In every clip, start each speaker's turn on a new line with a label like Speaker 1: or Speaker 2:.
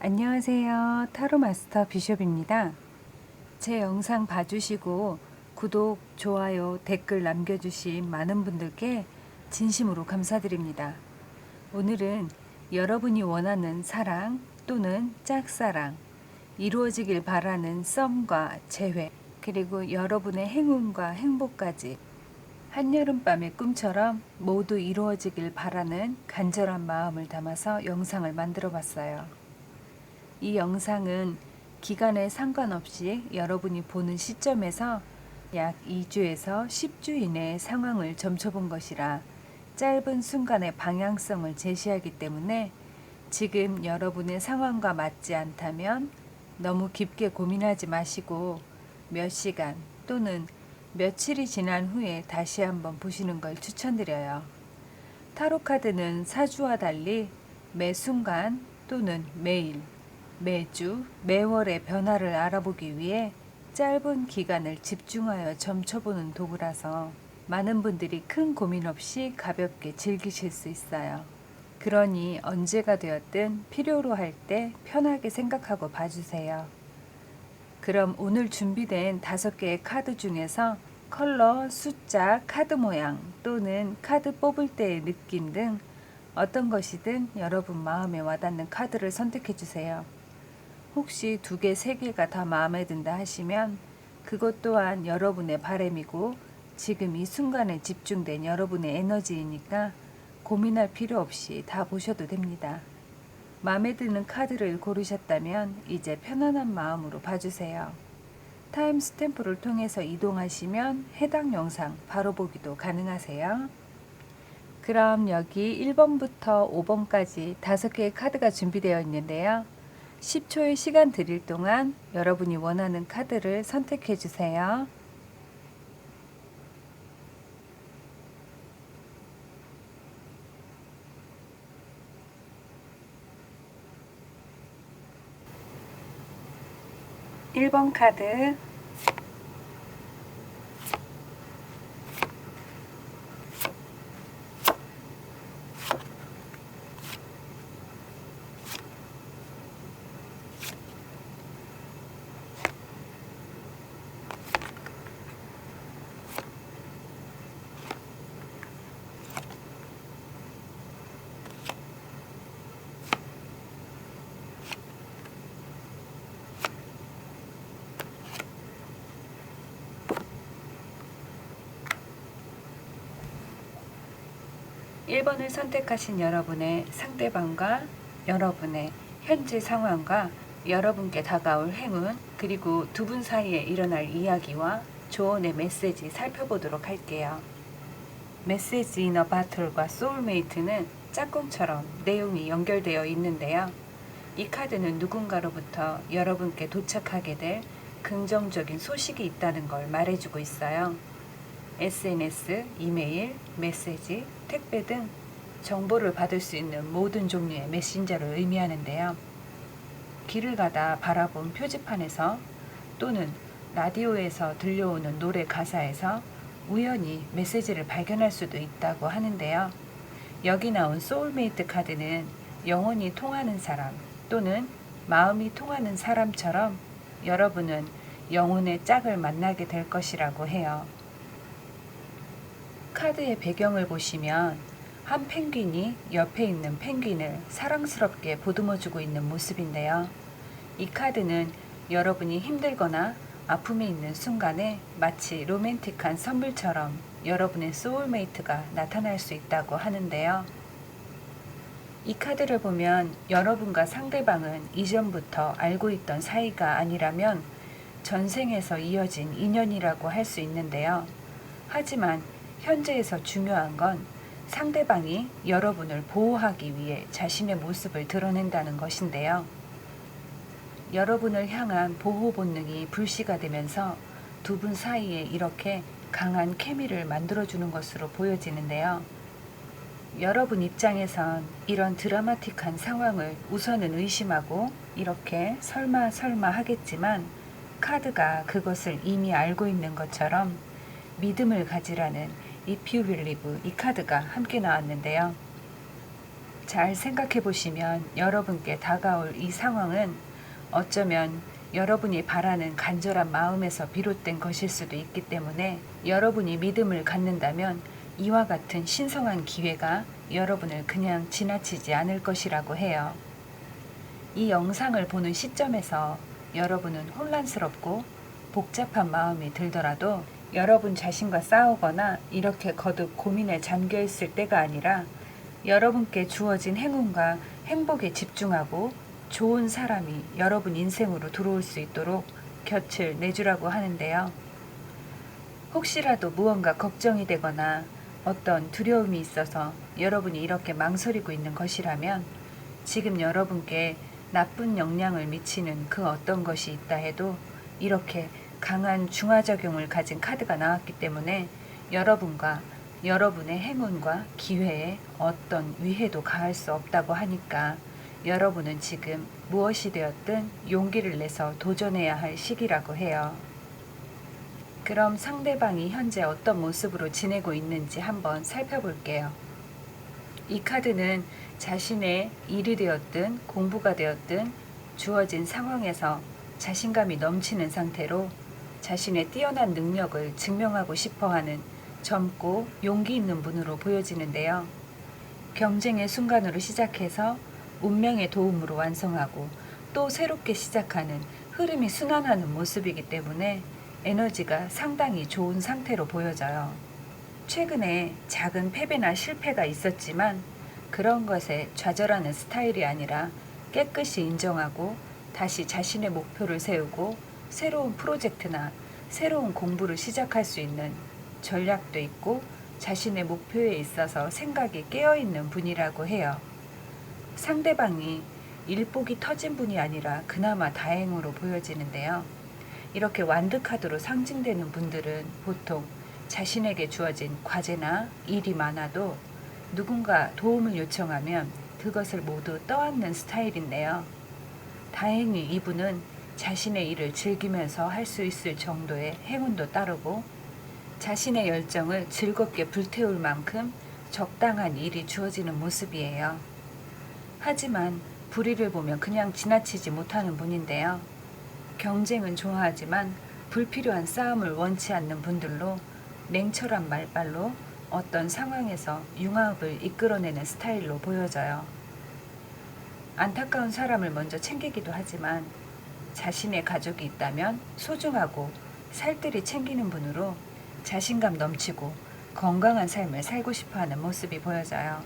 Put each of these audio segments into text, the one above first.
Speaker 1: 안녕하세요. 타로마스터 비숍입니다. 제 영상 봐주시고 구독, 좋아요, 댓글 남겨주신 많은 분들께 진심으로 감사드립니다. 오늘은 여러분이 원하는 사랑 또는 짝사랑, 이루어지길 바라는 썸과 재회, 그리고 여러분의 행운과 행복까지 한여름밤의 꿈처럼 모두 이루어지길 바라는 간절한 마음을 담아서 영상을 만들어 봤어요. 이 영상은 기간에 상관없이 여러분이 보는 시점에서 약 2주에서 10주 이내의 상황을 점쳐본 것이라 짧은 순간의 방향성을 제시하기 때문에 지금 여러분의 상황과 맞지 않다면 너무 깊게 고민하지 마시고 몇 시간 또는 며칠이 지난 후에 다시 한번 보시는 걸 추천드려요. 타로 카드는 사주와 달리 매 순간 또는 매일, 매주, 매월의 변화를 알아보기 위해 짧은 기간을 집중하여 점쳐보는 도구라서 많은 분들이 큰 고민 없이 가볍게 즐기실 수 있어요. 그러니 언제가 되었든 필요로 할 때 편하게 생각하고 봐주세요. 그럼 오늘 준비된 5개의 카드 중에서 컬러, 숫자, 카드 모양 또는 카드 뽑을 때의 느낌 등 어떤 것이든 여러분 마음에 와닿는 카드를 선택해 주세요. 혹시 2개, 3개가 다 마음에 든다 하시면 그것 또한 여러분의 바람이고 지금 이 순간에 집중된 여러분의 에너지이니까 고민할 필요 없이 다 보셔도 됩니다. 마음에 드는 카드를 고르셨다면 이제 편안한 마음으로 봐주세요. 타임 스탬프를 통해서 이동하시면 해당 영상 바로 보기도 가능하세요. 그럼 여기 1번부터 5번까지 5개의 카드가 준비되어 있는데요. 10초의 시간 드릴 동안 여러분이 원하는 카드를 선택해 주세요. (1번) 카드, 1번을 선택하신 여러분의 상대방과 여러분의 현재 상황과 여러분께 다가올 행운, 그리고 두 분 사이에 일어날 이야기와 조언의 메시지 살펴보도록 할게요. 메시지 이너 바틀과 소울메이트는 짝꿍처럼 내용이 연결되어 있는데요. 이 카드는 누군가로부터 여러분께 도착하게 될 긍정적인 소식이 있다는 걸 말해주고 있어요. SNS, 이메일, 메시지, 택배 등 정보를 받을 수 있는 모든 종류의 메신저를 의미하는데요. 길을 가다 바라본 표지판에서 또는 라디오에서 들려오는 노래 가사에서 우연히 메시지를 발견할 수도 있다고 하는데요. 여기 나온 소울메이트 카드는 영혼이 통하는 사람 또는 마음이 통하는 사람처럼 여러분은 영혼의 짝을 만나게 될 것이라고 해요. 카드의 배경을 보시면 한 펭귄이 옆에 있는 펭귄을 사랑스럽게 보듬어주고 있는 모습인데요. 이 카드는 여러분이 힘들거나 아픔에 있는 순간에 마치 로맨틱한 선물처럼 여러분의 소울메이트가 나타날 수 있다고 하는데요. 이 카드를 보면 여러분과 상대방은 이전부터 알고 있던 사이가 아니라면 전생에서 이어진 인연이라고 할 수 있는데요. 하지만 현재에서 중요한 건 상대방이 여러분을 보호하기 위해 자신의 모습을 드러낸다는 것인데요. 여러분을 향한 보호 본능이 불씨가 되면서 두 분 사이에 이렇게 강한 케미를 만들어주는 것으로 보여지는데요. 여러분 입장에선 이런 드라마틱한 상황을 우선은 의심하고 이렇게 설마 하겠지만 카드가 그것을 이미 알고 있는 것처럼 믿음을 가지라는 If you believe 이 카드가 함께 나왔는데요. 잘 생각해 보시면 여러분께 다가올 이 상황은 어쩌면 여러분이 바라는 간절한 마음에서 비롯된 것일 수도 있기 때문에 여러분이 믿음을 갖는다면 이와 같은 신성한 기회가 여러분을 그냥 지나치지 않을 것이라고 해요. 이 영상을 보는 시점에서 여러분은 혼란스럽고 복잡한 마음이 들더라도 여러분 자신과 싸우거나 이렇게 거듭 고민에 잠겨 있을 때가 아니라 여러분께 주어진 행운과 행복에 집중하고 좋은 사람이 여러분 인생으로 들어올 수 있도록 곁을 내주라고 하는데요. 혹시라도 무언가 걱정이 되거나 어떤 두려움이 있어서 여러분이 이렇게 망설이고 있는 것이라면 지금 여러분께 나쁜 영향을 미치는 그 어떤 것이 있다 해도 이렇게 강한 중화작용을 가진 카드가 나왔기 때문에 여러분과 여러분의 행운과 기회에 어떤 위해도 가할 수 없다고 하니까 여러분은 지금 무엇이 되었든 용기를 내서 도전해야 할 시기라고 해요. 그럼 상대방이 현재 어떤 모습으로 지내고 있는지 한번 살펴볼게요. 이 카드는 자신의 일이 되었든 공부가 되었든 주어진 상황에서 자신감이 넘치는 상태로 자신의 뛰어난 능력을 증명하고 싶어하는 젊고 용기 있는 분으로 보여지는데요. 경쟁의 순간으로 시작해서 운명의 도움으로 완성하고 또 새롭게 시작하는 흐름이 순환하는 모습이기 때문에 에너지가 상당히 좋은 상태로 보여져요. 최근에 작은 패배나 실패가 있었지만 그런 것에 좌절하는 스타일이 아니라 깨끗이 인정하고 다시 자신의 목표를 세우고 새로운 프로젝트나 새로운 공부를 시작할 수 있는 전략도 있고 자신의 목표에 있어서 생각이 깨어있는 분이라고 해요. 상대방이 일복이 터진 분이 아니라 그나마 다행으로 보여지는데요. 이렇게 완드 카드로 상징되는 분들은 보통 자신에게 주어진 과제나 일이 많아도 누군가 도움을 요청하면 그것을 모두 떠안는 스타일인데요. 다행히 이분은 자신의 일을 즐기면서 할 수 있을 정도의 행운도 따르고 자신의 열정을 즐겁게 불태울 만큼 적당한 일이 주어지는 모습이에요. 하지만 불의를 보면 그냥 지나치지 못하는 분인데요. 경쟁은 좋아하지만 불필요한 싸움을 원치 않는 분들로 냉철한 말발로 어떤 상황에서 융합을 이끌어내는 스타일로 보여져요. 안타까운 사람을 먼저 챙기기도 하지만 자신의 가족이 있다면 소중하고 살뜰히 챙기는 분으로 자신감 넘치고 건강한 삶을 살고 싶어하는 모습이 보여져요.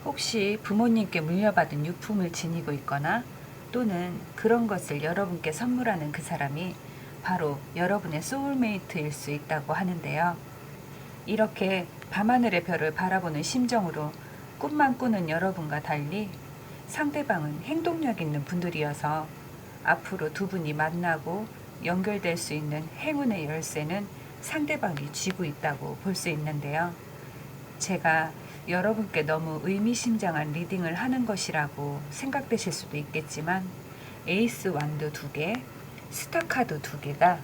Speaker 1: 혹시 부모님께 물려받은 유품을 지니고 있거나 또는 그런 것을 여러분께 선물하는 그 사람이 바로 여러분의 소울메이트일 수 있다고 하는데요. 이렇게 밤하늘의 별을 바라보는 심정으로 꿈만 꾸는 여러분과 달리 상대방은 행동력 있는 분들이어서 앞으로 두 분이 만나고 연결될 수 있는 행운의 열쇠는 상대방이 쥐고 있다고 볼 수 있는데요. 제가 여러분께 너무 의미심장한 리딩을 하는 것이라고 생각되실 수도 있겠지만 에이스 완드 2개, 스타카드 2개가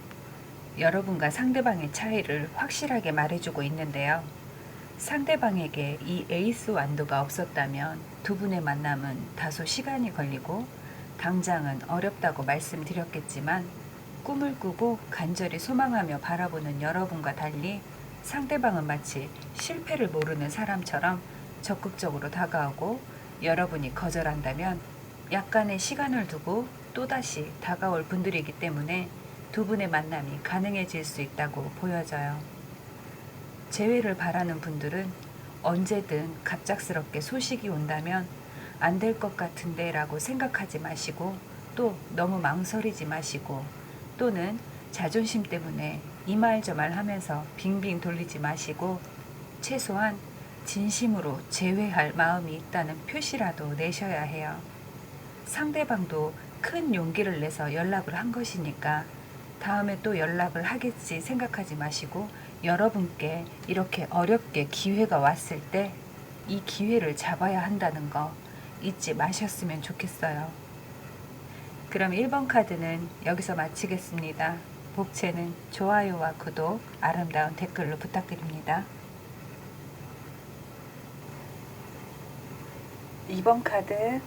Speaker 1: 여러분과 상대방의 차이를 확실하게 말해주고 있는데요. 상대방에게 이 에이스 완드가 없었다면 두 분의 만남은 다소 시간이 걸리고 당장은 어렵다고 말씀드렸겠지만 꿈을 꾸고 간절히 소망하며 바라보는 여러분과 달리 상대방은 마치 실패를 모르는 사람처럼 적극적으로 다가오고 여러분이 거절한다면 약간의 시간을 두고 또다시 다가올 분들이기 때문에 두 분의 만남이 가능해질 수 있다고 보여져요. 재회를 바라는 분들은 언제든 갑작스럽게 소식이 온다면 안 될 것 같은데 라고 생각하지 마시고 또 너무 망설이지 마시고 또는 자존심 때문에 이 말 저 말 하면서 빙빙 돌리지 마시고 최소한 진심으로 재회할 마음이 있다는 표시라도 내셔야 해요. 상대방도 큰 용기를 내서 연락을 한 것이니까 다음에 또 연락을 하겠지 생각하지 마시고 여러분께 이렇게 어렵게 기회가 왔을 때 이 기회를 잡아야 한다는 거 잊지 마셨으면 좋겠어요. 그럼 1번 카드는 여기서 마치겠습니다. 복채는 좋아요와 구독, 아름다운 댓글로 부탁드립니다. 2번 카드,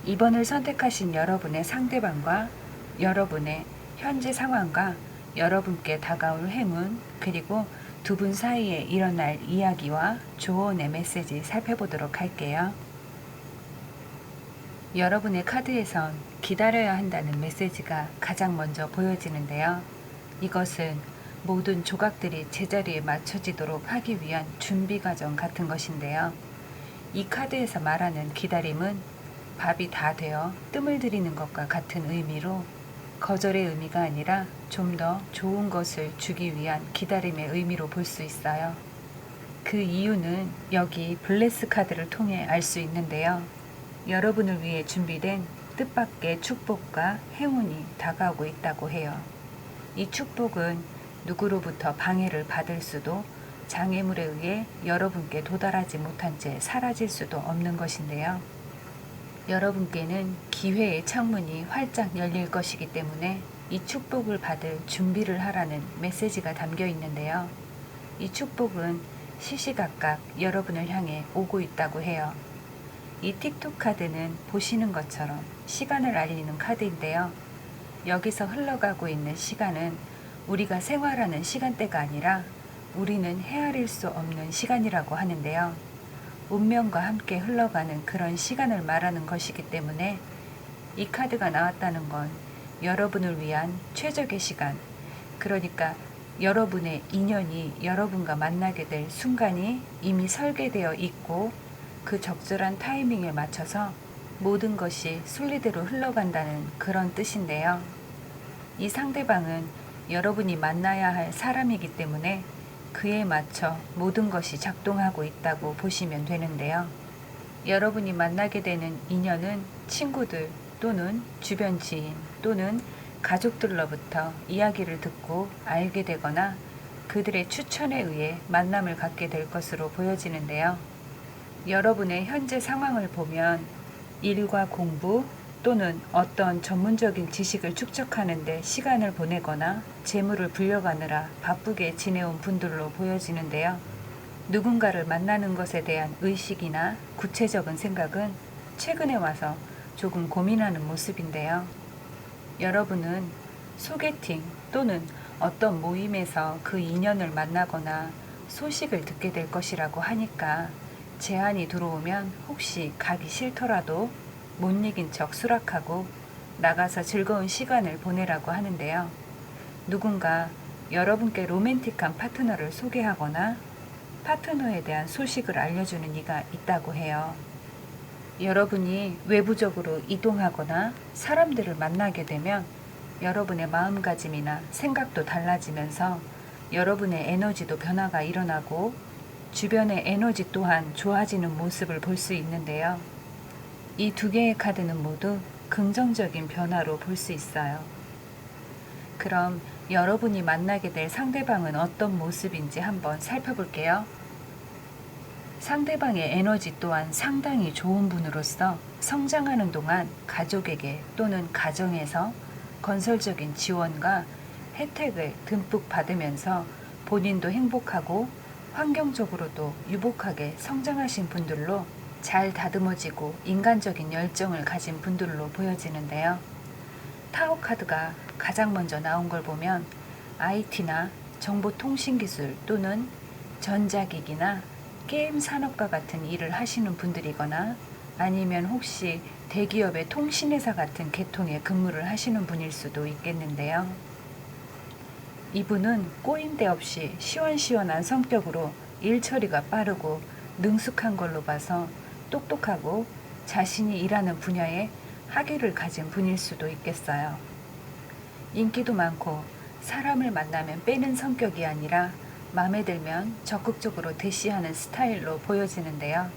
Speaker 1: (2번을) 선택하신 여러분의 상대방과 여러분의 현재 상황과 여러분께 다가올 행운, 그리고 두 분 사이에 일어날 이야기와 조언의 메시지 살펴보도록 할게요. 여러분의 카드에선 기다려야 한다는 메시지가 가장 먼저 보여지는데요. 이것은 모든 조각들이 제자리에 맞춰지도록 하기 위한 준비 과정 같은 것인데요. 이 카드에서 말하는 기다림은 밥이 다 되어 뜸을 들이는 것과 같은 의미로 거절의 의미가 아니라 좀 더 좋은 것을 주기 위한 기다림의 의미로 볼 수 있어요. 그 이유는 여기 블레스 카드를 통해 알 수 있는데요. 여러분을 위해 준비된 뜻밖의 축복과 행운이 다가오고 있다고 해요. 이 축복은 누구로부터 방해를 받을 수도, 장애물에 의해 여러분께 도달하지 못한 채 사라질 수도 없는 것인데요. 여러분께는 기회의 창문이 활짝 열릴 것이기 때문에 이 축복을 받을 준비를 하라는 메시지가 담겨 있는데요. 이 축복은 시시각각 여러분을 향해 오고 있다고 해요. 이 틱톡 카드는 보시는 것처럼 시간을 알리는 카드인데요. 여기서 흘러가고 있는 시간은 우리가 생활하는 시간대가 아니라 우리는 헤아릴 수 없는 시간이라고 하는데요. 운명과 함께 흘러가는 그런 시간을 말하는 것이기 때문에 이 카드가 나왔다는 건 여러분을 위한 최적의 시간, 그러니까 여러분의 인연이 여러분과 만나게 될 순간이 이미 설계되어 있고 그 적절한 타이밍에 맞춰서 모든 것이 순리대로 흘러간다는 그런 뜻인데요. 이 상대방은 여러분이 만나야 할 사람이기 때문에 그에 맞춰 모든 것이 작동하고 있다고 보시면 되는데요. 여러분이 만나게 되는 인연은 친구들 또는 주변 지인 또는 가족들로부터 이야기를 듣고 알게 되거나 그들의 추천에 의해 만남을 갖게 될 것으로 보여지는데요. 여러분의 현재 상황을 보면 일과 공부 또는 어떤 전문적인 지식을 축적하는 데 시간을 보내거나 재물을 불려가느라 바쁘게 지내온 분들로 보여지는데요. 누군가를 만나는 것에 대한 의식이나 구체적인 생각은 최근에 와서 조금 고민하는 모습인데요. 여러분은 소개팅 또는 어떤 모임에서 그 인연을 만나거나 소식을 듣게 될 것이라고 하니까 제안이 들어오면 혹시 가기 싫더라도 못 이긴 척 수락하고 나가서 즐거운 시간을 보내라고 하는데요. 누군가 여러분께 로맨틱한 파트너를 소개하거나 파트너에 대한 소식을 알려주는 이가 있다고 해요. 여러분이 외부적으로 이동하거나 사람들을 만나게 되면 여러분의 마음가짐이나 생각도 달라지면서 여러분의 에너지도 변화가 일어나고 주변의 에너지 또한 좋아지는 모습을 볼 수 있는데요. 이 두 개의 카드는 모두 긍정적인 변화로 볼 수 있어요. 그럼 여러분이 만나게 될 상대방은 어떤 모습인지 한번 살펴볼게요. 상대방의 에너지 또한 상당히 좋은 분으로서 성장하는 동안 가족에게 또는 가정에서 건설적인 지원과 혜택을 듬뿍 받으면서 본인도 행복하고 환경적으로도 유복하게 성장하신 분들로 잘 다듬어지고 인간적인 열정을 가진 분들로 보여지는데요. 타로 카드가 가장 먼저 나온 걸 보면 IT나 정보통신기술 또는 전자기기나 게임 산업과 같은 일을 하시는 분들이거나 아니면 혹시 대기업의 통신회사 같은 계통의 근무를 하시는 분일 수도 있겠는데요. 이분은 꼬임대 없이 시원시원한 성격으로 일 처리가 빠르고 능숙한 걸로 봐서 똑똑하고 자신이 일하는 분야에 학위를 가진 분일 수도 있겠어요. 인기도 많고 사람을 만나면 빼는 성격이 아니라 마음에 들면 적극적으로 대시하는 스타일로 보여지는데요.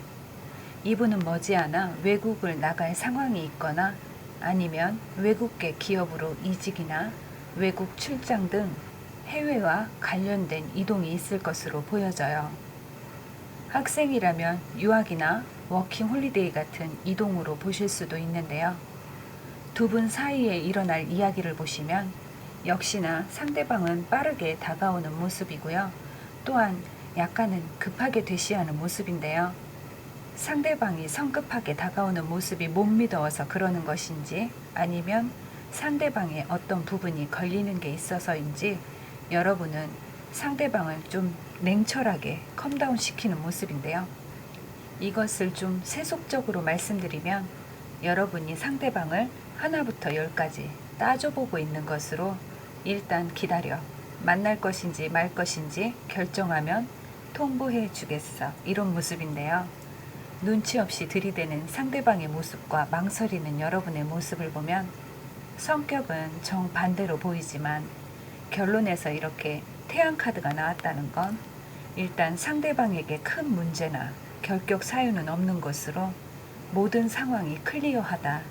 Speaker 1: 이분은 머지않아 외국을 나갈 상황이 있거나 아니면 외국계 기업으로 이직이나 외국 출장 등 해외와 관련된 이동이 있을 것으로 보여져요. 학생이라면 유학이나 워킹 홀리데이 같은 이동으로 보실 수도 있는데요. 두 분 사이에 일어날 이야기를 보시면 역시나 상대방은 빠르게 다가오는 모습이고요. 또한 약간은 급하게 대시하는 모습인데요. 상대방이 성급하게 다가오는 모습이 못 믿어서 그러는 것인지 아니면 상대방의 어떤 부분이 걸리는 게 있어서인지 여러분은 상대방을 좀 냉철하게 컴다운 시키는 모습인데요. 이것을 좀 세속적으로 말씀드리면 여러분이 상대방을 하나부터 열까지 따져보고 있는 것으로 일단 기다려 만날 것인지 말 것인지 결정하면 통보해 주겠어 이런 모습인데요. 눈치 없이 들이대는 상대방의 모습과 망설이는 여러분의 모습을 보면 성격은 정반대로 보이지만 결론에서 이렇게 태양 카드가 나왔다는 건 일단 상대방에게 큰 문제나 결격 사유는 없는 것으로 모든 상황이 클리어하다,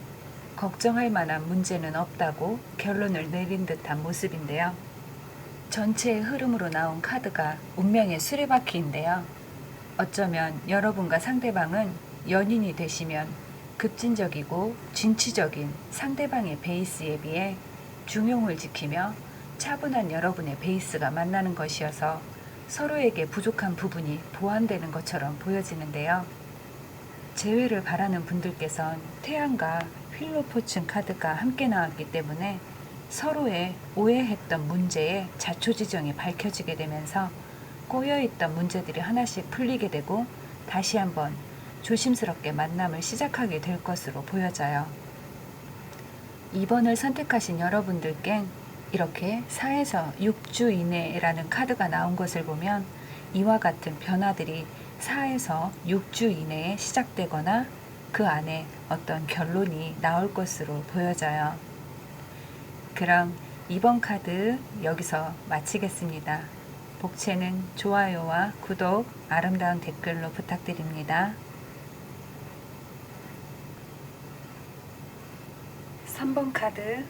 Speaker 1: 걱정할 만한 문제는 없다고 결론을 내린 듯한 모습인데요. 전체의 흐름으로 나온 카드가 운명의 수레바퀴인데요. 어쩌면 여러분과 상대방은 연인이 되시면 급진적이고 진취적인 상대방의 베이스에 비해 중용을 지키며 차분한 여러분의 베이스가 만나는 것이어서 서로에게 부족한 부분이 보완되는 것처럼 보여지는데요. 재회를 바라는 분들께선 태양과 휠로포춘 카드가 함께 나왔기 때문에 서로의 오해했던 문제의 자초지정이 밝혀지게 되면서 꼬여있던 문제들이 하나씩 풀리게 되고 다시 한번 조심스럽게 만남을 시작하게 될 것으로 보여져요. 2번을 선택하신 여러분들께 이렇게 4에서 6주 이내라는 카드가 나온 것을 보면 이와 같은 변화들이 4에서 6주 이내에 시작되거나 그 안에 어떤 결론이 나올 것으로 보여져요. 그럼 2번 카드 여기서 마치겠습니다. 복채는 좋아요와 구독, 아름다운 댓글로 부탁드립니다. 3번 카드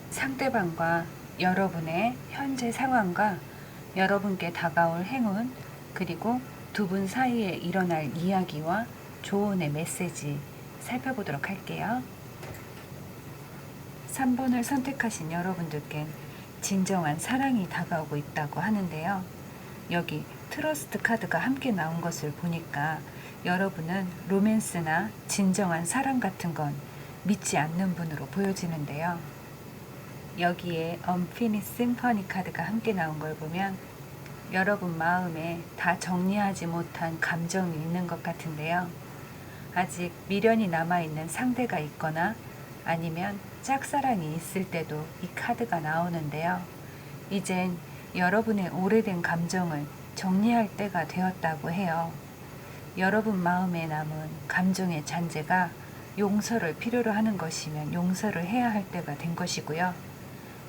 Speaker 1: 상대방과 여러분의 현재 상황과 여러분께 다가올 행운 그리고 두 분 사이에 일어날 이야기와 조언의 메시지 살펴보도록 할게요. 3번을 선택하신 여러분들께 진정한 사랑이 다가오고 있다고 하는데요. 여기 트러스트 카드가 함께 나온 것을 보니까 여러분은 로맨스나 진정한 사랑 같은 건 믿지 않는 분으로 보여지는데요. 여기에 언피니스 심퍼니 카드가 함께 나온 걸 보면 여러분 마음에 다 정리하지 못한 감정이 있는 것 같은데요. 아직 미련이 남아있는 상대가 있거나 아니면 짝사랑이 있을 때도 이 카드가 나오는데요. 이젠 여러분의 오래된 감정을 정리할 때가 되었다고 해요. 여러분 마음에 남은 감정의 잔재가 용서를 필요로 하는 것이면 용서를 해야 할 때가 된 것이고요.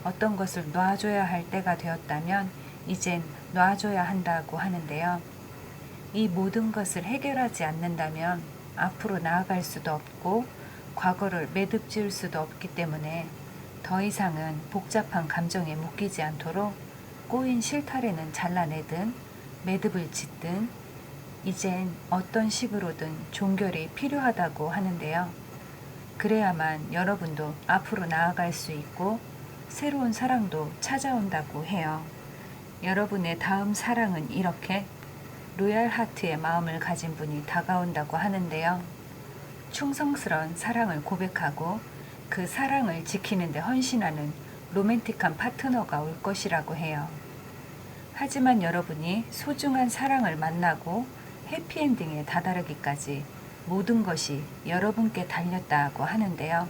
Speaker 1: 어떤 것을 놔줘야 할 때가 되었다면 이젠 놔줘야 한다고 하는데요. 이 모든 것을 해결하지 않는다면 앞으로 나아갈 수도 없고 과거를 매듭 지을 수도 없기 때문에 더 이상은 복잡한 감정에 묶이지 않도록 꼬인 실타래는 잘라내든 매듭을 짓든 이젠 어떤 식으로든 종결이 필요하다고 하는데요. 그래야만 여러분도 앞으로 나아갈 수 있고 새로운 사랑도 찾아온다고 해요. 여러분의 다음 사랑은 이렇게 로얄 하트의 마음을 가진 분이 다가온다고 하는데요. 충성스러운 사랑을 고백하고 그 사랑을 지키는 데 헌신하는 로맨틱한 파트너가 올 것이라고 해요. 하지만 여러분이 소중한 사랑을 만나고 해피엔딩에 다다르기까지 모든 것이 여러분께 달렸다고 하는데요.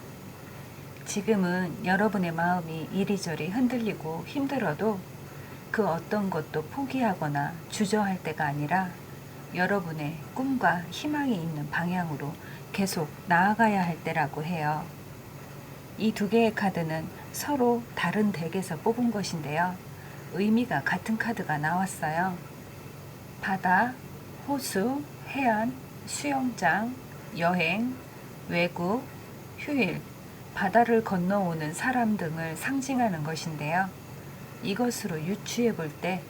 Speaker 1: 지금은 여러분의 마음이 이리저리 흔들리고 힘들어도 그 어떤 것도 포기하거나 주저할 때가 아니라 여러분의 꿈과 희망이 있는 방향으로 계속 나아가야 할 때라고 해요. 이 두 개의 카드는 서로 다른 덱에서 뽑은 것인데요. 의미가 같은 카드가 나왔어요. 바다, 호수, 해안, 수영장, 여행, 외국, 휴일, 바다를 건너오는 사람 등을 상징하는 것인데요. 이것으로 유추해 볼 때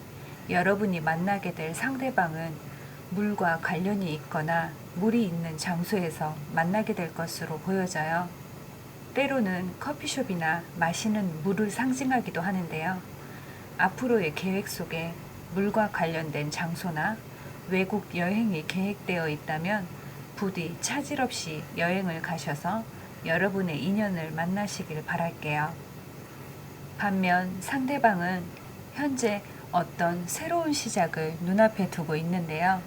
Speaker 1: 여러분이 만나게 될 상대방은 물과 관련이 있거나 물이 있는 장소에서 만나게 될 것으로 보여져요. 때로는 커피숍이나 마시는 물을 상징하기도 하는데요. 앞으로의 계획 속에 물과 관련된 장소나 외국 여행이 계획되어 있다면 부디 차질 없이 여행을 가셔서 여러분의 인연을 만나시길 바랄게요. 반면 상대방은 현재 어떤 새로운 시작을 눈앞에 두고 있는데요.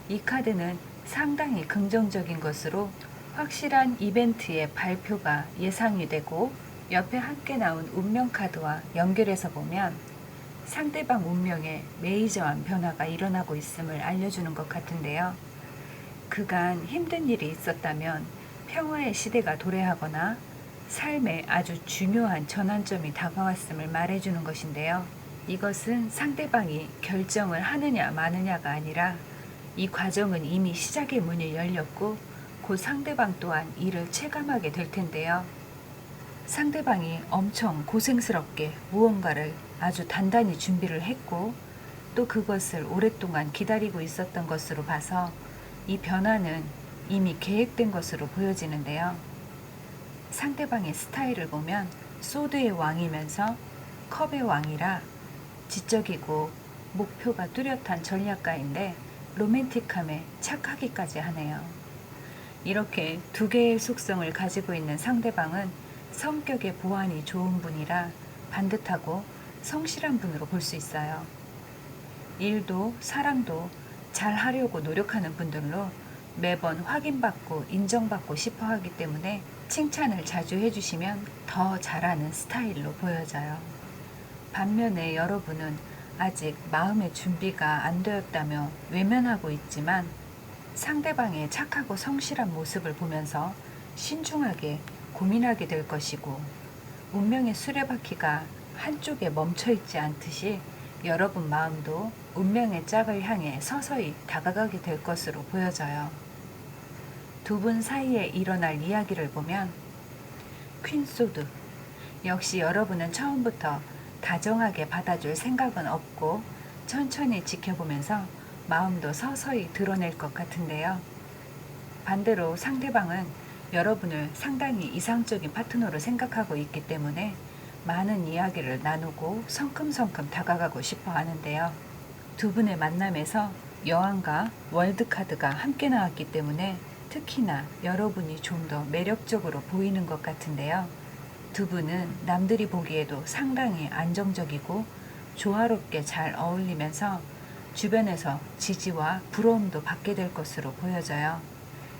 Speaker 1: 이 카드는 상당히 긍정적인 것으로 확실한 이벤트의 발표가 예상이 되고 옆에 함께 나온 운명 카드와 연결해서 보면 상대방 운명에 메이저한 변화가 일어나고 있음을 알려주는 것 같은데요. 그간 힘든 일이 있었다면 평화의 시대가 도래하거나 삶에 아주 중요한 전환점이 다가왔음을 말해주는 것인데요. 이것은 상대방이 결정을 하느냐 마느냐가 아니라 이 과정은 이미 시작의 문이 열렸고 곧 상대방 또한 이를 체감하게 될 텐데요. 상대방이 엄청 고생스럽게 무언가를 아주 단단히 준비를 했고 또 그것을 오랫동안 기다리고 있었던 것으로 봐서 이 변화는 이미 계획된 것으로 보여지는데요. 상대방의 스타일을 보면 소드의 왕이면서 컵의 왕이라 지적이고 목표가 뚜렷한 전략가인데 로맨틱함에 착하기까지 하네요. 이렇게 두 개의 속성을 가지고 있는 상대방은 성격의 보완이 좋은 분이라 반듯하고 성실한 분으로 볼 수 있어요. 일도 사랑도 잘 하려고 노력하는 분들로 매번 확인받고 인정받고 싶어 하기 때문에 칭찬을 자주 해주시면 더 잘하는 스타일로 보여져요. 반면에 여러분은 아직 마음의 준비가 안 되었다며 외면하고 있지만 상대방의 착하고 성실한 모습을 보면서 신중하게 고민하게 될 것이고 운명의 수레바퀴가 한쪽에 멈춰 있지 않듯이 여러분 마음도 운명의 짝을 향해 서서히 다가가게 될 것으로 보여져요. 두 분 사이에 일어날 이야기를 보면 퀸소드, 역시 여러분은 처음부터 다정하게 받아줄 생각은 없고 천천히 지켜보면서 마음도 서서히 드러낼 것 같은데요. 반대로 상대방은 여러분을 상당히 이상적인 파트너로 생각하고 있기 때문에 많은 이야기를 나누고 성큼성큼 다가가고 싶어 하는데요. 두 분의 만남에서 여왕과 월드카드가 함께 나왔기 때문에 특히나 여러분이 좀 더 매력적으로 보이는 것 같은데요. 두 분은 남들이 보기에도 상당히 안정적이고 조화롭게 잘 어울리면서 주변에서 지지와 부러움도 받게 될 것으로 보여져요.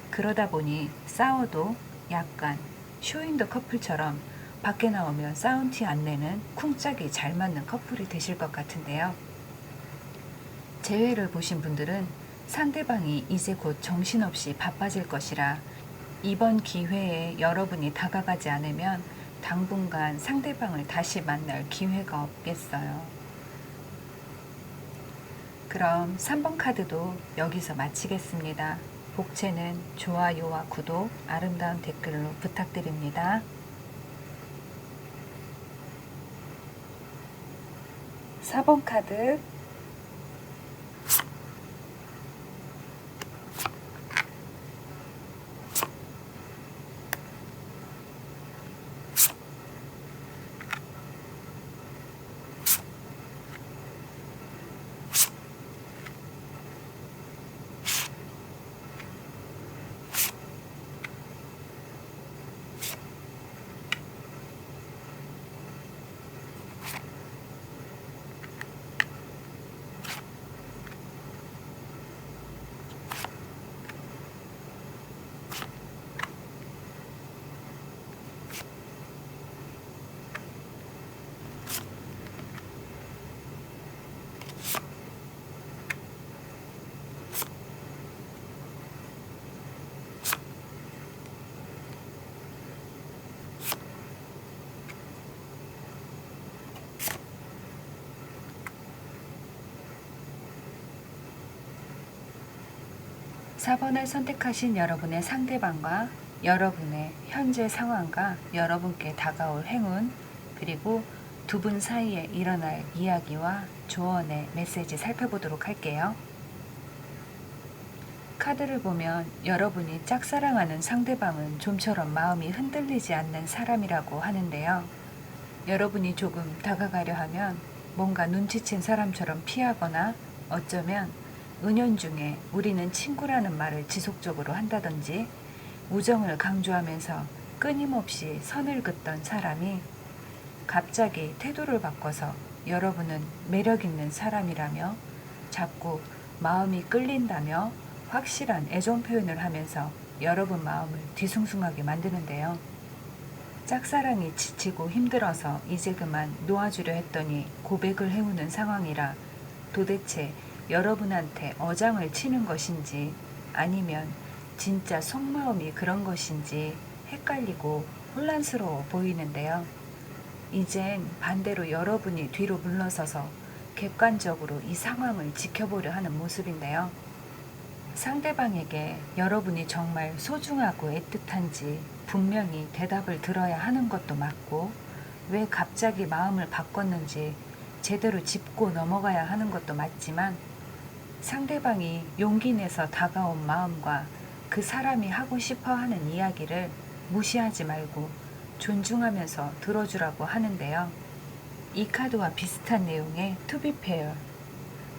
Speaker 1: 그러다 보니 싸워도 약간 쇼윈도 커플처럼 밖에 나오면 싸운 티 안 내는 쿵짝이 잘 맞는 커플이 되실 것 같은데요. 재회를 보신 분들은 상대방이 이제 곧 정신없이 바빠질 것이라 이번 기회에 여러분이 다가가지 않으면 당분간 상대방을 다시 만날 기회가 없겠어요. 그럼 3번 카드도 여기서 마치겠습니다. 복채는 좋아요와 구독, 아름다운 댓글로 부탁드립니다. 4번 카드 4번을 선택하신 여러분의 상대방과 여러분의 현재 상황과 여러분께 다가올 행운, 그리고 두 분 사이에 일어날 이야기와 조언의 메시지 살펴보도록 할게요. 카드를 보면 여러분이 짝사랑하는 상대방은 좀처럼 마음이 흔들리지 않는 사람이라고 하는데요. 여러분이 조금 다가가려 하면 뭔가 눈치챈 사람처럼 피하거나 어쩌면 은연중에 우리는 친구라는 말을 지속적으로 한다든지 우정을 강조하면서 끊임없이 선을 긋던 사람이 갑자기 태도를 바꿔서 여러분은 매력 있는 사람이라며 자꾸 마음이 끌린다며 확실한 애정 표현을 하면서 여러분 마음을 뒤숭숭하게 만드는데요. 짝사랑이 지치고 힘들어서 이제 그만 놓아주려 했더니 고백을 해오는 상황이라 도대체 여러분한테 어장을 치는 것인지 아니면 진짜 속마음이 그런 것인지 헷갈리고 혼란스러워 보이는데요. 이젠 반대로 여러분이 뒤로 물러서서 객관적으로 이 상황을 지켜보려 하는 모습인데요. 상대방에게 여러분이 정말 소중하고 애틋한지 분명히 대답을 들어야 하는 것도 맞고, 왜 갑자기 마음을 바꿨는지 제대로 짚고 넘어가야 하는 것도 맞지만, 상대방이 용기 내서 다가온 마음과 그 사람이 하고 싶어 하는 이야기를 무시하지 말고 존중하면서 들어주라고 하는데요. 이 카드와 비슷한 내용의 To be fair,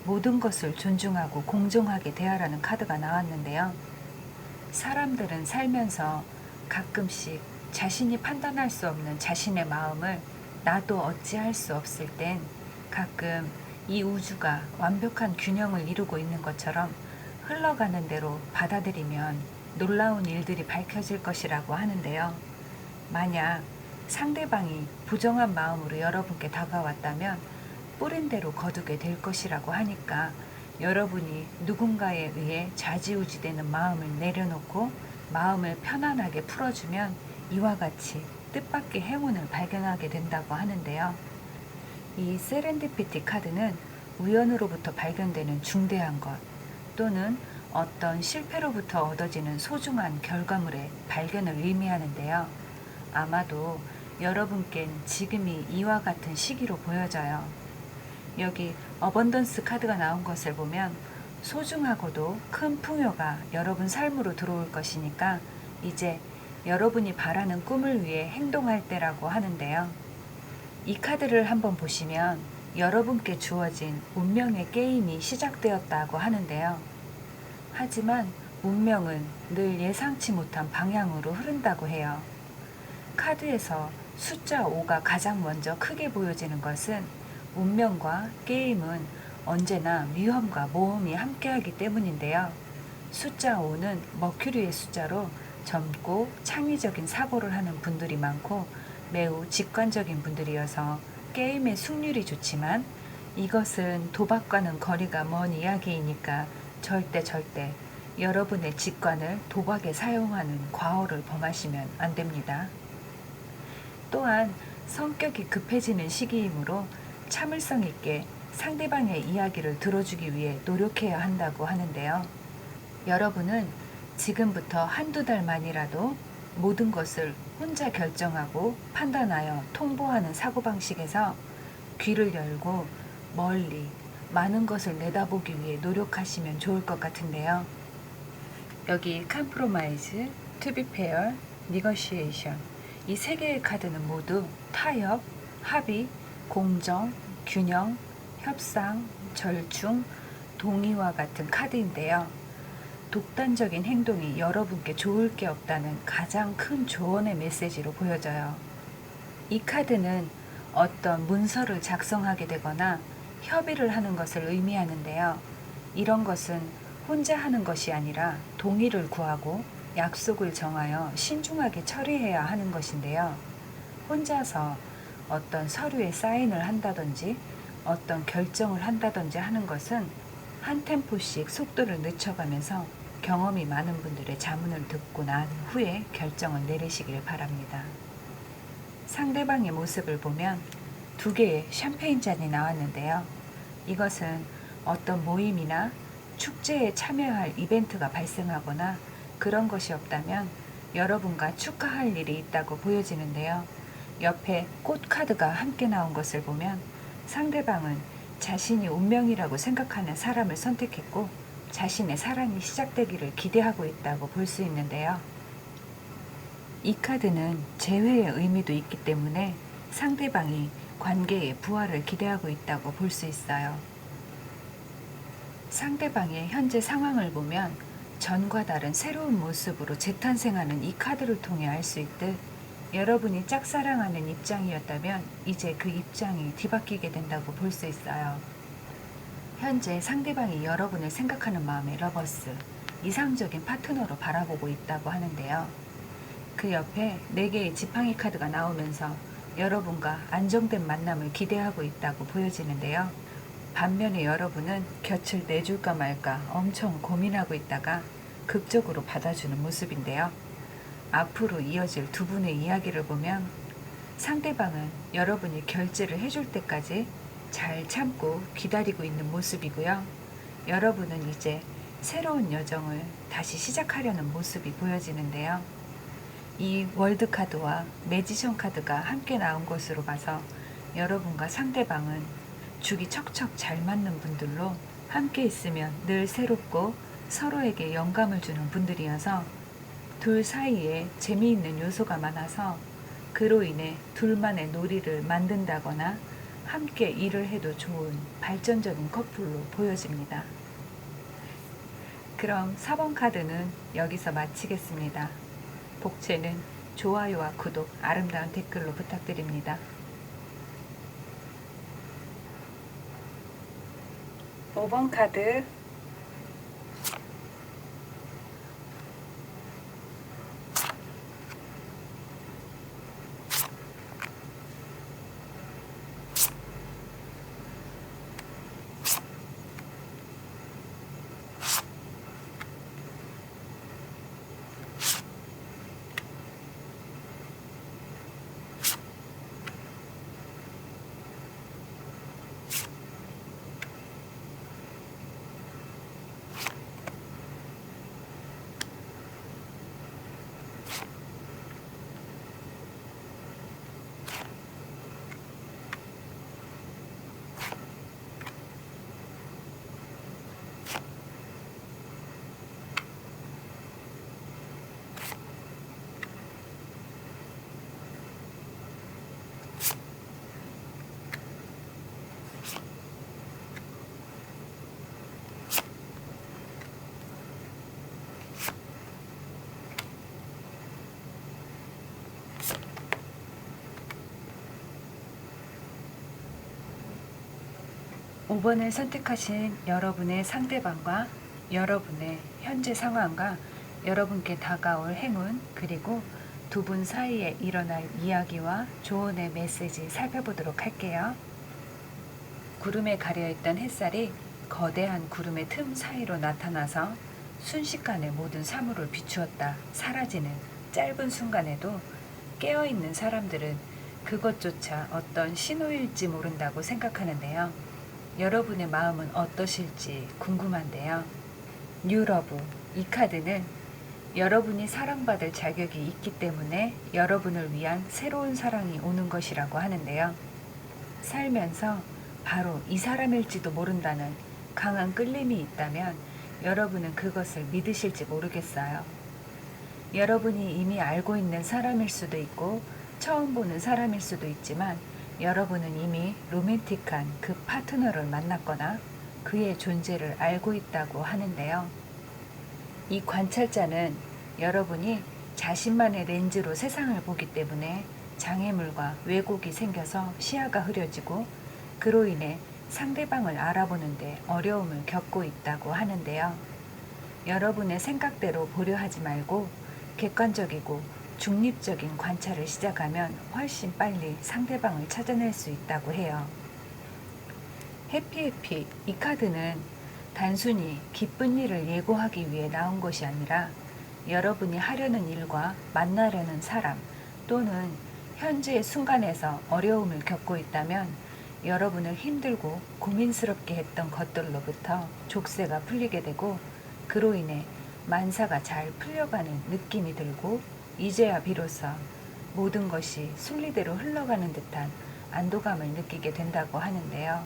Speaker 1: 모든 것을 존중하고 공정하게 대하라는 카드가 나왔는데요. 사람들은 살면서 가끔씩 자신이 판단할 수 없는 자신의 마음을 나도 어찌할 수 없을 땐 가끔 이 우주가 완벽한 균형을 이루고 있는 것처럼 흘러가는 대로 받아들이면 놀라운 일들이 밝혀질 것이라고 하는데요. 만약 상대방이 부정한 마음으로 여러분께 다가왔다면 뿌린 대로 거두게 될 것이라고 하니까 여러분이 누군가에 의해 좌지우지되는 마음을 내려놓고 마음을 편안하게 풀어주면 이와 같이 뜻밖의 행운을 발견하게 된다고 하는데요. 이 세렌디피티 카드는 우연으로부터 발견되는 중대한 것 또는 어떤 실패로부터 얻어지는 소중한 결과물의 발견을 의미하는데요. 아마도 여러분께는 지금이 이와 같은 시기로 보여져요. 여기 어번던스 카드가 나온 것을 보면 소중하고도 큰 풍요가 여러분 삶으로 들어올 것이니까 이제 여러분이 바라는 꿈을 위해 행동할 때라고 하는데요. 이 카드를 한번 보시면 여러분께 주어진 운명의 게임이 시작되었다고 하는데요. 하지만 운명은 늘 예상치 못한 방향으로 흐른다고 해요. 카드에서 숫자 5가 가장 먼저 크게 보여지는 것은 운명과 게임은 언제나 위험과 모험이 함께하기 때문인데요. 숫자 5는 머큐리의 숫자로 젊고 창의적인 사고를 하는 분들이 많고 매우 직관적인 분들이어서 게임의 승률이 좋지만 이것은 도박과는 거리가 먼 이야기이니까 절대 여러분의 직관을 도박에 사용하는 과오를 범하시면 안 됩니다. 또한 성격이 급해지는 시기이므로 참을성 있게 상대방의 이야기를 들어주기 위해 노력해야 한다고 하는데요. 여러분은 지금부터 한두 달만이라도 모든 것을 혼자 결정하고 판단하여 통보하는 사고방식에서 귀를 열고 멀리 많은 것을 내다보기 위해 노력하시면 좋을 것 같은데요. 여기 컴프로마이즈, to be fair, negotiation 이 세 개의 카드는 모두 타협, 합의, 공정, 균형, 협상, 절충, 동의와 같은 카드인데요. 독단적인 행동이 여러분께 좋을 게 없다는 가장 큰 조언의 메시지로 보여져요. 이 카드는 어떤 문서를 작성하게 되거나 협의를 하는 것을 의미하는데요. 이런 것은 혼자 하는 것이 아니라 동의를 구하고 약속을 정하여 신중하게 처리해야 하는 것인데요. 혼자서 어떤 서류에 사인을 한다든지 어떤 결정을 한다든지 하는 것은 한 템포씩 속도를 늦춰가면서 경험이 많은 분들의 자문을 듣고 난 후에 결정을 내리시길 바랍니다. 상대방의 모습을 보면 두 개의 샴페인 잔이 나왔는데요. 이것은 어떤 모임이나 축제에 참여할 이벤트가 발생하거나 그런 것이 없다면 여러분과 축하할 일이 있다고 보여지는데요. 옆에 꽃 카드가 함께 나온 것을 보면 상대방은 자신이 운명이라고 생각하는 사람을 선택했고 자신의 사랑이 시작되기를 기대하고 있다고 볼 수 있는데요. 이 카드는 재회의 의미도 있기 때문에 상대방이 관계의 부활을 기대하고 있다고 볼 수 있어요. 상대방의 현재 상황을 보면 전과 다른 새로운 모습으로 재탄생하는 이 카드를 통해 알 수 있듯 여러분이 짝사랑하는 입장이었다면 이제 그 입장이 뒤바뀌게 된다고 볼 수 있어요. 현재 상대방이 여러분을 생각하는 마음의 러버스, 이상적인 파트너로 바라보고 있다고 하는데요. 그 옆에 4개의 지팡이 카드가 나오면서 여러분과 안정된 만남을 기대하고 있다고 보여지는데요. 반면에 여러분은 곁을 내줄까 말까 엄청 고민하고 있다가 극적으로 받아주는 모습인데요. 앞으로 이어질 두 분의 이야기를 보면 상대방은 여러분이 결제를 해줄 때까지 잘 참고 기다리고 있는 모습이고요. 여러분은 이제 새로운 여정을 다시 시작하려는 모습이 보여지는데요. 이 월드 카드와 매지션 카드가 함께 나온 것으로 봐서 여러분과 상대방은 죽이 척척 잘 맞는 분들로 함께 있으면 늘 새롭고 서로에게 영감을 주는 분들이어서 둘 사이에 재미있는 요소가 많아서 그로 인해 둘만의 놀이를 만든다거나 함께 일을 해도 좋은 발전적인 커플로 보여집니다. 그럼 4번 카드는 여기서 마치겠습니다. 복채는 좋아요와 구독, 아름다운 댓글로 부탁드립니다. 5번 카드 (5) 번을 선택하신 여러분의 상대방과 여러분의 현재 상황과 여러분께 다가올 행운 그리고 두 분 사이에 일어날 이야기와 조언의 메시지 살펴보도록 할게요. 구름에 가려있던 햇살이 거대한 구름의 틈 사이로 나타나서 순식간에 모든 사물을 비추었다 사라지는 짧은 순간에도 깨어있는 사람들은 그것조차 어떤 신호일지 모른다고 생각하는데요. 여러분의 마음은 어떠실지 궁금한데요. 뉴러브, 이 카드는 여러분이 사랑받을 자격이 있기 때문에 여러분을 위한 새로운 사랑이 오는 것이라고 하는데요. 살면서 바로 이 사람일지도 모른다는 강한 끌림이 있다면 여러분은 그것을 믿으실지 모르겠어요. 여러분이 이미 알고 있는 사람일 수도 있고 처음 보는 사람일 수도 있지만 여러분은 이미 로맨틱한 그 파트너를 만났거나 그의 존재를 알고 있다고 하는데요. 이 관찰자는 여러분이 자신만의 렌즈로 세상을 보기 때문에 장애물과 왜곡이 생겨서 시야가 흐려지고 그로 인해 상대방을 알아보는데 어려움을 겪고 있다고 하는데요. 여러분의 생각대로 보려 하지 말고 객관적이고 중립적인 관찰을 시작하면 훨씬 빨리 상대방을 찾아낼 수 있다고 해요. 해피해피, 이 카드는 단순히 기쁜 일을 예고하기 위해 나온 것이 아니라 여러분이 하려는 일과 만나려는 사람 또는 현재의 순간에서 어려움을 겪고 있다면 여러분을 힘들고 고민스럽게 했던 것들로부터 족쇄가 풀리게 되고 그로 인해 만사가 잘 풀려가는 느낌이 들고 이제야 비로소 모든 것이 순리대로 흘러가는 듯한 안도감을 느끼게 된다고 하는데요.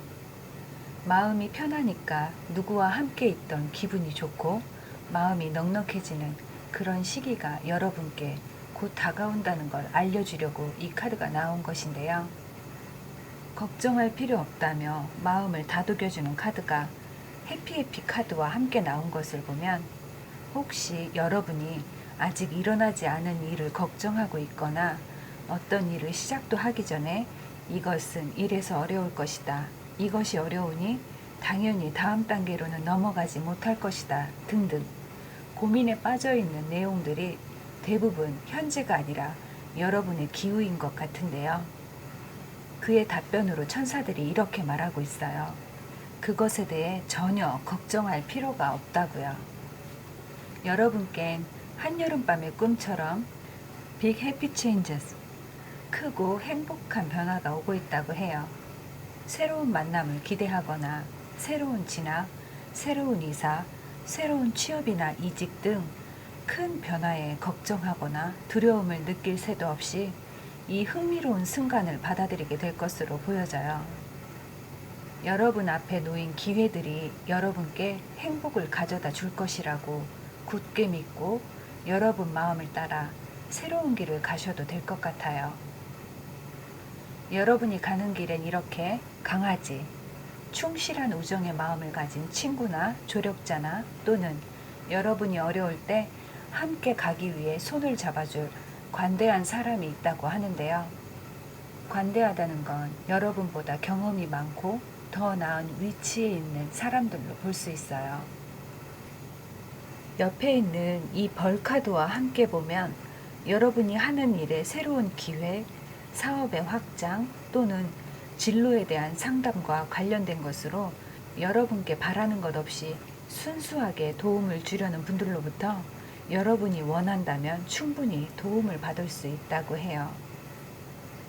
Speaker 1: 마음이 편하니까 누구와 함께 있던 기분이 좋고 마음이 넉넉해지는 그런 시기가 여러분께 곧 다가온다는 걸 알려주려고 이 카드가 나온 것인데요. 걱정할 필요 없다며 마음을 다독여주는 카드가 해피해피 카드와 함께 나온 것을 보면 혹시 여러분이 아직 일어나지 않은 일을 걱정하고 있거나 어떤 일을 시작도 하기 전에 이것은 이래서 어려울 것이다. 이것이 어려우니 당연히 다음 단계로는 넘어가지 못할 것이다. 등등 고민에 빠져 있는 내용들이 대부분 현재가 아니라 여러분의 기우인 것 같은데요. 그의 답변으로 천사들이 이렇게 말하고 있어요. 그것에 대해 전혀 걱정할 필요가 없다고요. 여러분께는 한여름밤의 꿈처럼 빅 해피 체인저스, 크고 행복한 변화가 오고 있다고 해요. 새로운 만남을 기대하거나 새로운 진학, 새로운 이사, 새로운 취업이나 이직 등 큰 변화에 걱정하거나 두려움을 느낄 새도 없이 이 흥미로운 순간을 받아들이게 될 것으로 보여져요. 여러분 앞에 놓인 기회들이 여러분께 행복을 가져다 줄 것이라고 굳게 믿고 여러분 마음을 따라 새로운 길을 가셔도 될 것 같아요. 여러분이 가는 길엔 이렇게 강하지, 충실한 우정의 마음을 가진 친구나 조력자나 또는 여러분이 어려울 때 함께 가기 위해 손을 잡아줄 관대한 사람이 있다고 하는데요. 관대하다는 건 여러분보다 경험이 많고 더 나은 위치에 있는 사람들로 볼 수 있어요. 옆에 있는 이 벌카드와 함께 보면 여러분이 하는 일의 새로운 기회, 사업의 확장 또는 진로에 대한 상담과 관련된 것으로 여러분께 바라는 것 없이 순수하게 도움을 주려는 분들로부터 여러분이 원한다면 충분히 도움을 받을 수 있다고 해요.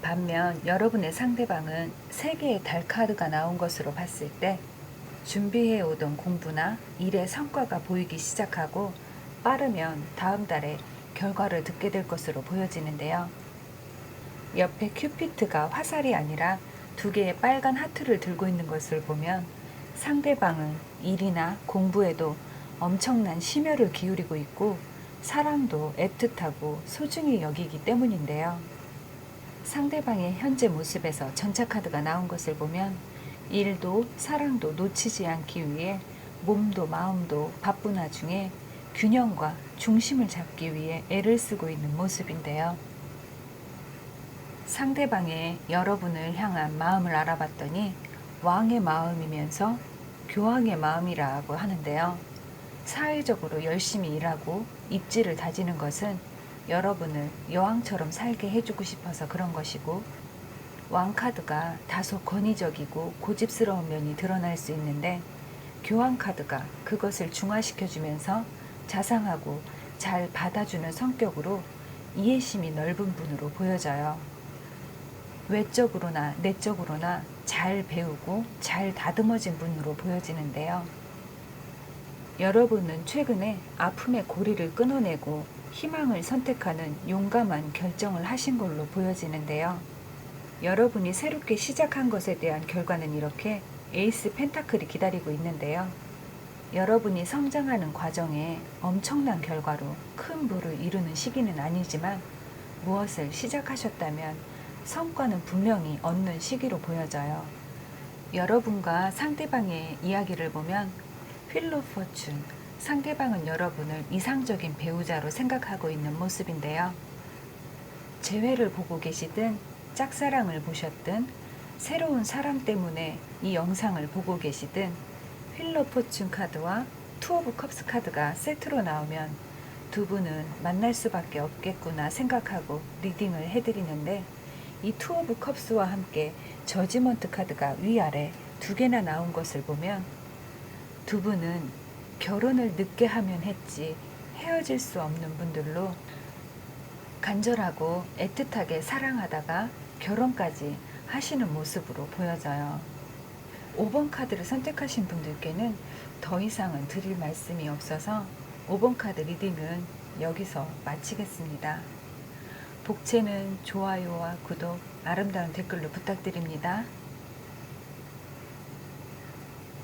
Speaker 1: 반면 여러분의 상대방은 3개의 달 카드가 나온 것으로 봤을 때 준비해 오던 공부나 일의 성과가 보이기 시작하고 빠르면 다음 달에 결과를 듣게 될 것으로 보여지는데요. 옆에 큐피트가 화살이 아니라 2개의 빨간 하트를 들고 있는 것을 보면 상대방은 일이나 공부에도 엄청난 심혈을 기울이고 있고 사랑도 애틋하고 소중히 여기기 때문인데요. 상대방의 현재 모습에서 전차카드가 나온 것을 보면 일도 사랑도 놓치지 않기 위해 몸도 마음도 바쁜 와중에 균형과 중심을 잡기 위해 애를 쓰고 있는 모습인데요. 상대방의 여러분을 향한 마음을 알아봤더니 왕의 마음이면서 교황의 마음이라고 하는데요. 사회적으로 열심히 일하고 입지를 다지는 것은 여러분을 여왕처럼 살게 해주고 싶어서 그런 것이고, 왕카드가 다소 권위적이고 고집스러운 면이 드러날 수 있는데 교황카드가 그것을 중화시켜주면서 자상하고 잘 받아주는 성격으로 이해심이 넓은 분으로 보여져요. 외적으로나 내적으로나 잘 배우고 잘 다듬어진 분으로 보여지는데요. 여러분은 최근에 아픔의 고리를 끊어내고 희망을 선택하는 용감한 결정을 하신 걸로 보여지는데요. 여러분이 새롭게 시작한 것에 대한 결과는 이렇게 에이스 펜타클이 기다리고 있는데요. 여러분이 성장하는 과정에 엄청난 결과로 큰 부를 이루는 시기는 아니지만 무엇을 시작하셨다면 성과는 분명히 얻는 시기로 보여져요. 여러분과 상대방의 이야기를 보면 휠 오브 포춘, 상대방은 여러분을 이상적인 배우자로 생각하고 있는 모습인데요. 재회를 보고 계시든 짝사랑을 보셨든 새로운 사람 때문에 이 영상을 보고 계시든 휠 오브 포춘 카드와 투 오브 컵스 카드가 세트로 나오면 두 분은 만날 수밖에 없겠구나 생각하고 리딩을 해드리는데, 이 투 오브 컵스와 함께 저지먼트 카드가 위아래 2개나 나온 것을 보면 두 분은 결혼을 늦게 하면 했지 헤어질 수 없는 분들로 간절하고 애틋하게 사랑하다가 결혼까지 하시는 모습으로 보여져요. 5번 카드를 선택하신 분들께는 더 이상은 드릴 말씀이 없어서 5번 카드 리딩은 여기서 마치겠습니다. 복채는 좋아요와 구독, 아름다운 댓글로 부탁드립니다.